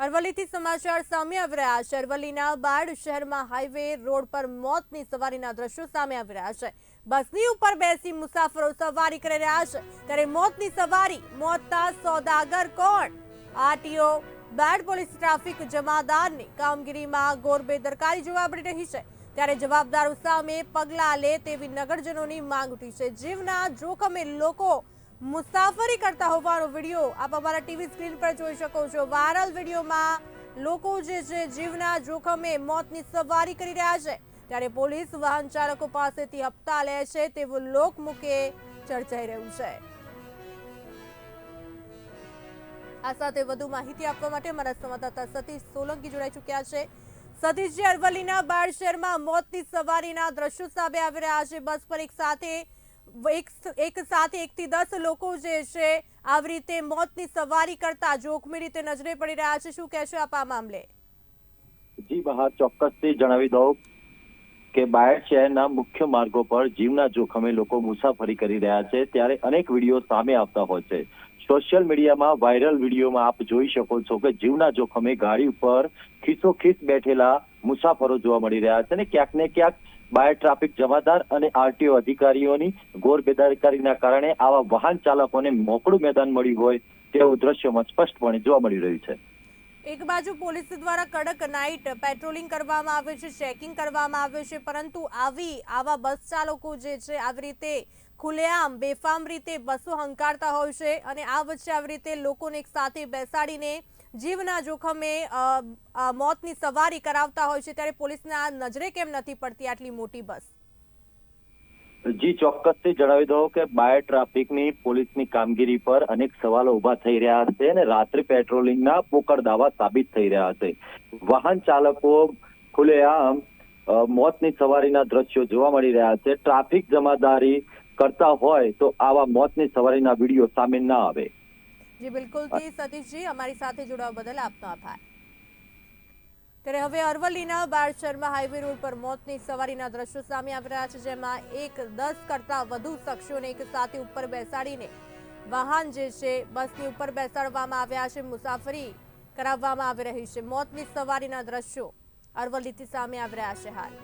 અરવલ્લીથી સમાચાર સામે આવી રહ્યા છે। અરવલ્લીના બાળ શહેરમાં હાઈવે રોડ પર મોતની સવારીના દ્રશ્યો સામે આવી રહ્યા છે। બસની ઉપર બેસી મુસાફરો સવારી કરી રહ્યા છે, ત્યારે મોતની સવારી, મોતના સોદાગર કોણ? આરટીઓ, બાળ પોલીસ, ટ્રાફિક જમાદારની કામગીરીમાં ઘોર બેદરકારી જોવા મળી રહી છે, ત્યારે જવાબદારો સામે પગલાં લે તેવી નગરજનોની માંગ ઉઠી છે। જીવના જોખમે લોકો મુસાફરી કરતા હોવાનો વિડીયો આપ અમારા ટીવી સ્ક્રીન પર જોઈ શકો છો। વાયરલ વિડીયોમાં લોકો જે છે જીવના જોખમે મોતની સવારી કરી રહ્યા છે, ત્યારે પોલીસ વાહન ચાલકો પાસેથી હપ્તા લે છે તેવું લોકમુખે ચર્ચાઈ રહ્યું છે। આ સાથે વધુ માહિતી આપવા માટે અમારા સંવાદદાતા સતીશ સોલંકી જોડાઈ ચૂક્યા છે। સતીશજી, અરવલ્લીના બાળ શહેરમાં મોતની સવારીના દ્રશ્યો સામે આવી રહ્યા છે। બસ પર એક સાથે 1 થી 10 લોકો જે છે આવી રીતે મોતની સવારી કરતા જોખમી રીતે નજરે પડી રહ્યા છે। શું કહેશો આપ આ મામલે? જી બહાર ચોક્કસથી જણાવી દઉં કે બાયડ શહેરના મુખ્ય માર્ગો પર જીવના જોખમે લોકો મુસાફરી કરી રહ્યા છે, ત્યારે અનેક વિડીયો સામે આવતા હોય છે। સોશિયલ મીડિયામાં વાયરલ વિડીયોમાં આપ જોઈ શકો છો કે જીવના જોખમે ગાડી ઉપર ખીસોખીસ બેઠેલા મુસાફરો જોવા મળી રહ્યા છે, અને ક્યાંક ને ક્યાંક બાયડ ટ્રાફિક જમાદાર અને આરટીઓ અધિકારીઓની ઘોર બેદરકારીના કારણે આવા વાહન ચાલકોને મોકળું મેદાન મળ્યું હોય તેવું દ્રશ્યમાં સ્પષ્ટપણે જોવા મળી રહ્યું છે। એક બાજુ પોલીસ દ્વારા કડક નાઇટ પેટ્રોલિંગ કરવામાં આવે છે, ચેકિંગ કરવામાં આવે છે, પરંતુ આવા બસ ચાલકો જે છે આવી રીતે ખુલ્લેઆમ બેફામ રીતે બસો હંકારતા હોય છે, અને આ વચ્ચે આવી રીતે લોકોને એક સાથે બેસાડીને જીવના જોખમે મોતની સવારી કરાવતા હોય છે, ત્યારે પોલીસના નજરે કેમ નથી પડતી આટલી મોટી બસ? જી ચોક્કસથી જણાવી દઉં કે બાયડ ટ્રાફિકની પોલીસની કામગીરી પર અનેક સવાલો ઉભા થઈ રહ્યા છે, અને રાત્રિ પેટ્રોલિંગના પોકળ દાવા સાબિત થઈ રહ્યા છે। વાહન ચાલકો ખુલ્લેઆમ મોતની સવારીના દ્રશ્યો જોવા મળી રહ્યા છે। ટ્રાફિક જમાદારી કરતા હોય તો આવા મોતની સવારીના વિડીયો સામે ના આવે। જી બિલકુલથી સતીશજી, અમારી સાથે જોડાવા બદલ આપનો આભાર। ત્યારે હવે અરવલ્લીના બાળ શહેરમાં હાઈવે રોડ પર મોતની સવારીના દ્રશ્યો સામે આવી રહ્યા છે, જેમાં 10 કરતા વધુ શખ્સોને એક સાથે ઉપર બેસાડીને વાહન જે છે બસની ઉપર બેસાડવામાં આવ્યા છે, મુસાફરી કરાવવામાં આવી રહી છે। મોતની સવારીના દ્રશ્યો અરવલ્લીથી સામે આવી રહ્યા છે હાલ।